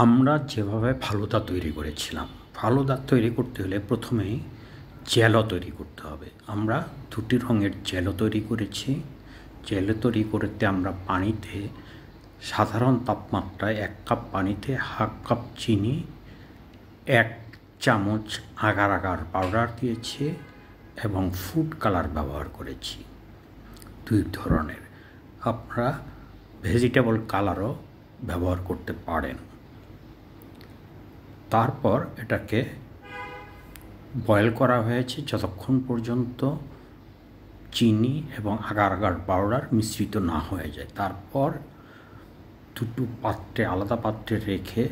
আমরা যেভাবে ফালুদা তৈরি করেছিলাম, ফালুদা তৈরি করতে হলে প্রথমেই জেলো তৈরি করতে হবে। আমরা দুটি রঙের জেলো তৈরি করেছি। জেলো তৈরি করতে আমরা পানিতে সাধারণ তাপমাত্রায় 1 কাপ পানিতে হাফ কাপ চিনি, 1 চামচ আগার আগার পাউডার দিয়েছি এবং ফুড কালার ব্যবহার করেছি 2 ধরনের। আপনারা ভেজিটেবল কালারও ব্যবহার করতে পারেন। তারপর এটাকে বয়েল করা হয়েছে যতক্ষণ পর্যন্ত চিনি এবং আগার আগার পাউডার মিশ্রিত না হয়ে যায়। তারপর দুটো পাত্রে, আলাদা পাত্রে রেখে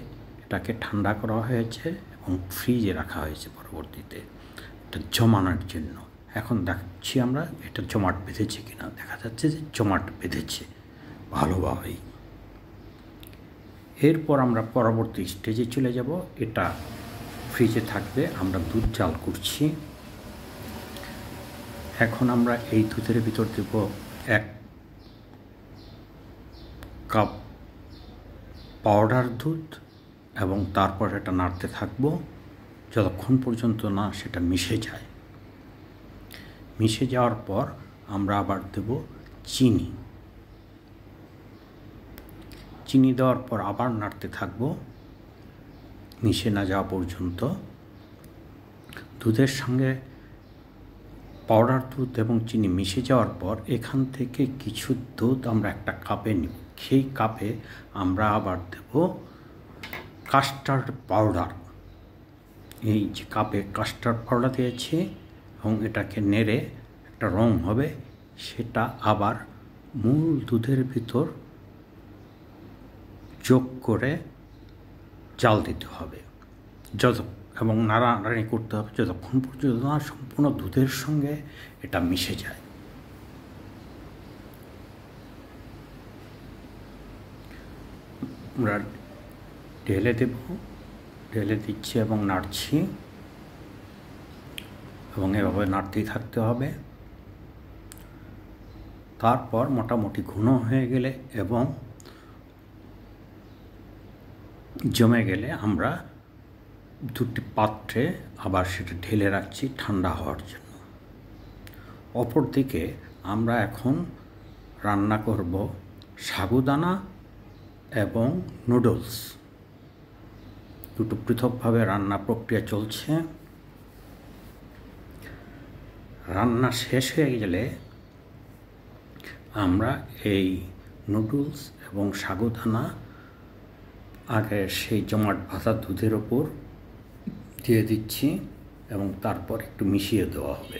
এটাকে ঠান্ডা করা হয়েছে এবং ফ্রিজে রাখা হয়েছে পরবর্তীতে এটা জমানোর জন্য। এখন দেখছি আমরা এটা জমাট বেঁধেছে কিনা। দেখা যাচ্ছে যে জমাট বেঁধেছে ভালোভাবেই। এরপর আমরা পরবর্তী স্টেজে চলে যাব। এটা ফ্রিজে থাকবে। আমরা দুধ জাল করছি। এখন আমরা এই দুধের ভিতর দেব 1 কাপ পাউডার দুধ এবং তারপর এটা নাড়তে থাকবো যতক্ষণ পর্যন্ত না সেটা মিশে যায়। মিশে যাওয়ার পর আমরা আবার দেব চিনি। চিনি দেওয়ার পর আবার নাড়তে থাকবো মিশে না যাওয়া পর্যন্ত। দুধের সঙ্গে পাউডার দুধ এবং চিনি মিশে যাওয়ার পর এখান থেকে কিছু দুধ আমরা একটা কাপে নিব। সেই কাপে আমরা আবার দেব কাস্টার্ড পাউডার। এই যে কাপে কাস্টার্ড পাউডার দিয়েছি এবং এটাকে নেড়ে একটা রং হবে, সেটা আবার মূল দুধের ভিতর যোগ করে জাল দিতে হবে এবং নাড়ানাড়ি করতে হবে যতক্ষণ পর্যন্ত না সম্পূর্ণ দুধের সঙ্গে এটা মিশে যায়। আমরা ঢেলে দেব, ঢেলে দিচ্ছি এবং নাড়ছি এবং এভাবে নাড়তেই থাকতে হবে। তারপর মোটামুটি ঘন হয়ে গেলে এবং জমে গেলে আমরা দুটি পাত্রে আবার সেটা ঢেলে রাখছি ঠান্ডা হওয়ার জন্য। অপরদিকে আমরা এখন রান্না করব সাগুদানা এবং নুডলস। দুটো পৃথকভাবে রান্না প্রক্রিয়া চলছে। রান্না শেষ হয়ে গেলে আমরা এই নুডলস এবং সাগুদানা আগে সেই জমাট বাঁধা দুধের ওপর দিয়ে দিচ্ছি এবং তারপর একটু মিশিয়ে দেওয়া হবে।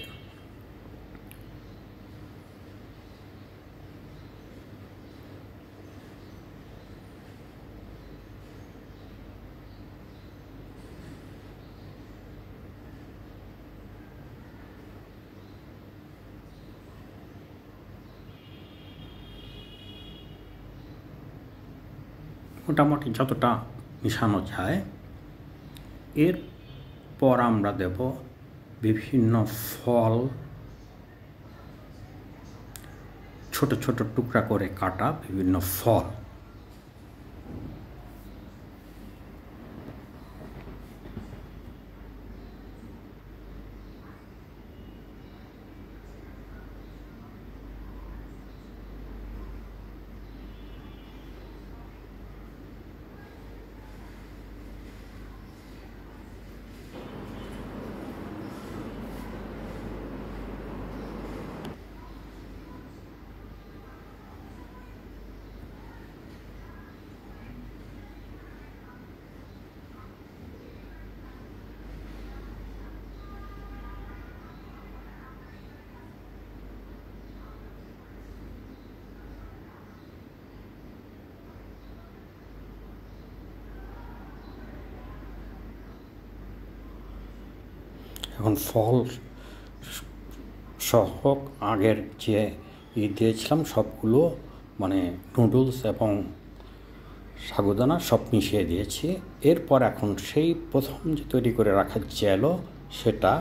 মোটামুটি যতটা মিশানো যায়। এরপর আমরা দেব বিভিন্ন ফল, ছোট ছোট টুকরা করে কাটা বিভিন্ন ফল। এখন ফল সহ আগের যে দিয়েছিলাম সবগুলো, মানে নুডলস এবং সাগুদানা সব মিশিয়ে দিয়েছি। এরপর এখন সেই প্রথম যে তৈরি করে রাখা জেলো সেটা